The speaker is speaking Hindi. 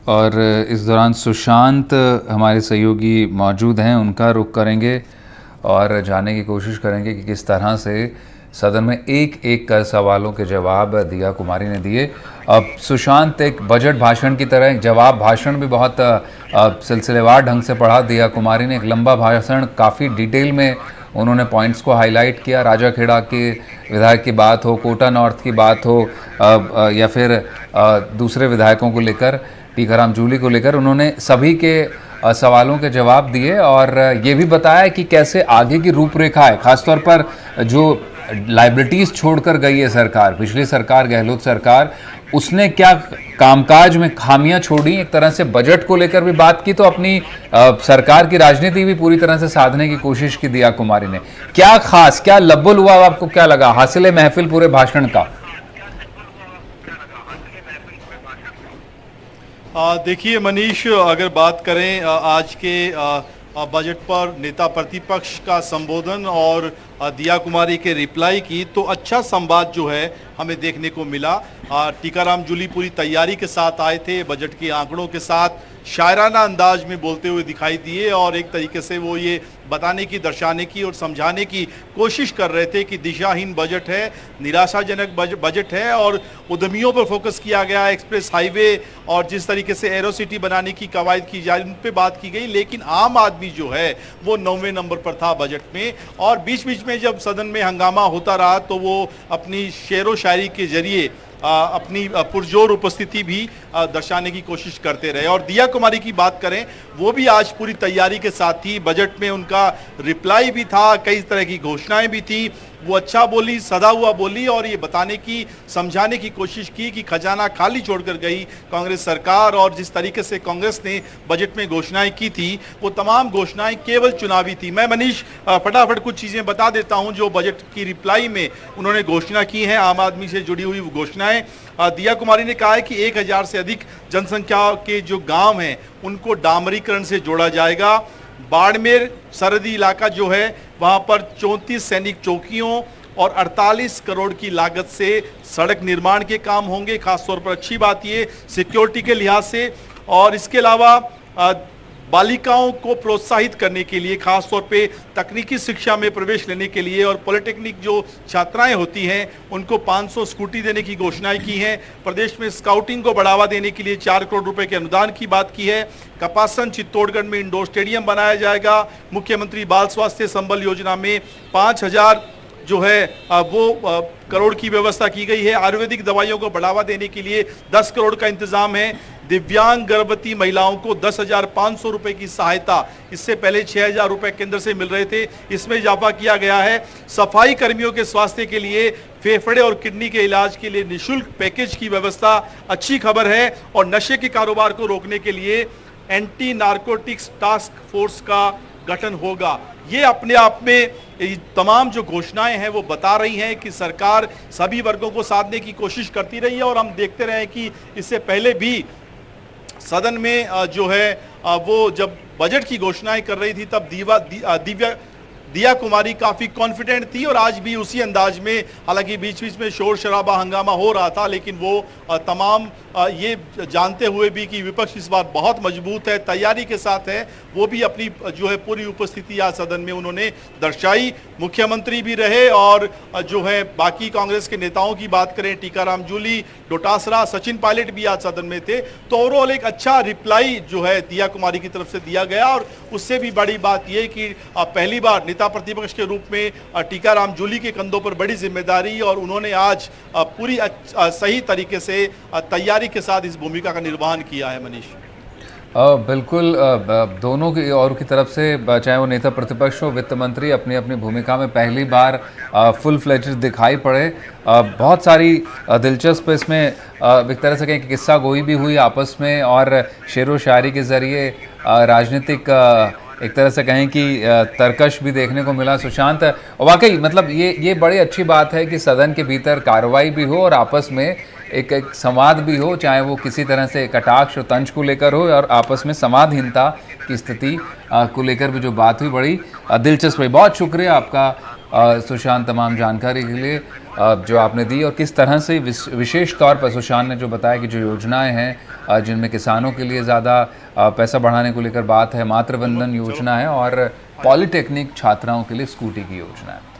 और इस दौरान सुशांत हमारे सहयोगी मौजूद हैं, उनका रुख करेंगे और जानने की कोशिश करेंगे कि किस तरह से सदन में एक एक कर सवालों के जवाब दिया कुमारी ने दिए। अब सुशांत एक बजट भाषण की तरह एक जवाब भाषण भी बहुत सिलसिलेवार ढंग से पढ़ा। दिया कुमारी ने एक लंबा भाषण, काफ़ी डिटेल में उन्होंने पॉइंट्स को हाईलाइट किया। राजाखेड़ा के विधायक की बात हो, कोटा नॉर्थ की बात हो या फिर दूसरे विधायकों को लेकर, टीकाराम जूली को लेकर, उन्होंने सभी के सवालों के जवाब दिए और ये भी बताया कि कैसे आगे की रूपरेखा है। खासतौर पर जो लाइबिलिटीज़ छोड़कर गई है सरकार, पिछली सरकार गहलोत सरकार, उसने क्या कामकाज में खामियां छोड़ी। एक तरह से बजट को लेकर भी बात की, तो अपनी सरकार की राजनीति भी पूरी तरह से साधने की कोशिश की दिया कुमारी ने। क्या खास, क्या लब्बुल हुआ, आपको क्या लगा हासिल महफिल पूरे भाषण का? देखिए मनीष, अगर बात करें आज के बजट पर नेता प्रतिपक्ष का संबोधन और दिया कुमारी के रिप्लाई की, तो अच्छा संवाद जो है हमें देखने को मिला। टीकाराम जूली पूरी तैयारी के साथ आए थे, बजट के आंकड़ों के साथ शायराना अंदाज में बोलते हुए दिखाई दिए और एक तरीके से वो ये बताने की, दर्शाने की और समझाने की कोशिश कर रहे थे कि दिशाहीन बजट है, निराशाजनक बजट है और उद्यमियों पर फोकस किया गया, एक्सप्रेस हाईवे और जिस तरीके से एरो सिटी बनाने की कवायद की जाए उन पर बात की गई। लेकिन आम आदमी जो है वो 9वें नंबर पर था बजट में, और बीच बीच में जब सदन में हंगामा होता रहा तो वो अपनी शेरो शायरी के जरिए अपनी पुरजोर उपस्थिति भी दर्शाने की कोशिश करते रहे। और दिया कुमारी की बात करें, वो भी आज पूरी तैयारी के साथ थी। बजट में उनका रिप्लाई भी था, कई तरह की घोषणाएं भी थी। वो अच्छा बोली, सदा हुआ बोली और ये बताने की, समझाने की कोशिश की कि खजाना खाली छोड़कर गई कांग्रेस सरकार और जिस तरीके से कांग्रेस ने बजट में घोषणाएं की थी वो तमाम घोषणाएं केवल चुनावी थी। मैं मनीष फटाफट कुछ चीज़ें बता देता हूं जो बजट की रिप्लाई में उन्होंने घोषणा की हैं, आम आदमी से जुड़ी हुई घोषणाएं। दिया कुमारी ने कहा है कि 1000 से अधिक जनसंख्या के जो गाँव हैं उनको डामरीकरण से जोड़ा जाएगा। बाड़मेर सरहदी इलाका जो है वहां पर 34 सैनिक चौकियों और 48 करोड़ की लागत से सड़क निर्माण के काम होंगे। खासतौर पर अच्छी बात ये सिक्योरिटी के लिहाज से, और इसके अलावा बालिकाओं को प्रोत्साहित करने के लिए, खासतौर पे तकनीकी शिक्षा में प्रवेश लेने के लिए और पॉलिटेक्निक जो छात्राएं होती हैं उनको 500 स्कूटी देने की घोषणाएं की हैं। प्रदेश में स्काउटिंग को बढ़ावा देने के लिए 4 करोड़ रुपए के अनुदान की बात की है। कपासन चित्तौड़गढ़ में इंडोर स्टेडियम बनाया जाएगा। मुख्यमंत्री बाल स्वास्थ्य संबल योजना में 5000 जो है वो करोड़ की व्यवस्था की गई है। आयुर्वेदिक दवाइयों को बढ़ावा देने के लिए 10 करोड़ का इंतजाम है। दिव्यांग गर्भवती महिलाओं को 10,500 रुपए की सहायता, इससे पहले 6,000 रुपए केंद्र से मिल रहे थे, इसमें इजाफा किया गया है। सफाई कर्मियों के स्वास्थ्य के लिए, फेफड़े और किडनी के इलाज के लिए निःशुल्क पैकेज की व्यवस्था अच्छी खबर है। और नशे के कारोबार को रोकने के लिए एंटी नारकोटिक्स टास्क फोर्स का गठन होगा। ये अपने आप में तमाम जो घोषणाएं हैं वो बता रही हैं कि सरकार सभी वर्गों को साधने की कोशिश करती रही है। और हम देखते रहे कि इससे पहले भी सदन में जो है वो जब बजट की घोषणाएं कर रही थी तब दिया कुमारी काफ़ी कॉन्फिडेंट थी और आज भी उसी अंदाज में, हालांकि बीच बीच में शोर शराबा हंगामा हो रहा था, लेकिन वो तमाम ये जानते हुए भी कि विपक्ष इस बार बहुत मजबूत है, तैयारी के साथ है, वो भी अपनी जो है पूरी उपस्थिति आज सदन में उन्होंने दर्शाई। मुख्यमंत्री भी रहे और जो है बाकी कांग्रेस के नेताओं की बात करें, टीकाराम जूली, डोटासरा, सचिन पायलट भी आज सदन में थे। तो ओवरऑल एक अच्छा रिप्लाई जो है दिया कुमारी की तरफ से दिया गया। और उससे भी बड़ी बात यह कि पहली बार नेता प्रतिपक्ष के रूप में टीकाराम जूली के कंधों पर बड़ी जिम्मेदारी, और उन्होंने आज पूरी सही तरीके से तैयारी के साथ इस भूमिका का निर्वहन किया है। मनीष बिल्कुल, दोनों की और की तरफ से, चाहे वो नेता प्रतिपक्ष हो, वित्त मंत्री अपनी अपनी भूमिका में पहली बार फुल फ्लेजेड दिखाई पड़े। बहुत सारी दिलचस्प इसमें एक तरह से कहें कि किस्सा गोई भी हुई आपस में और शेरो शायरी के ज़रिए राजनीतिक एक तरह से कहें कि तर्कश भी देखने को मिला। सुशांत, वाकई मतलब ये बड़ी अच्छी बात है कि सदन के भीतर कार्रवाई भी हो और आपस में एक संवाद भी हो, चाहे वो किसी तरह से कटाक्ष और तंज को लेकर हो, और आपस में संवादहीनता की स्थिति को लेकर भी जो बात हुई बड़ी दिलचस्प हुई। बहुत शुक्रिया आपका सुशांत, तमाम जानकारी के लिए जो आपने दी, और किस तरह से विशेष तौर पर सुशांत ने जो बताया कि जो योजनाएं हैं जिनमें किसानों के लिए ज़्यादा पैसा बढ़ाने को लेकर बात है, मातृवंदन योजना है, और पॉलिटेक्निक छात्राओं के लिए स्कूटी की योजना है।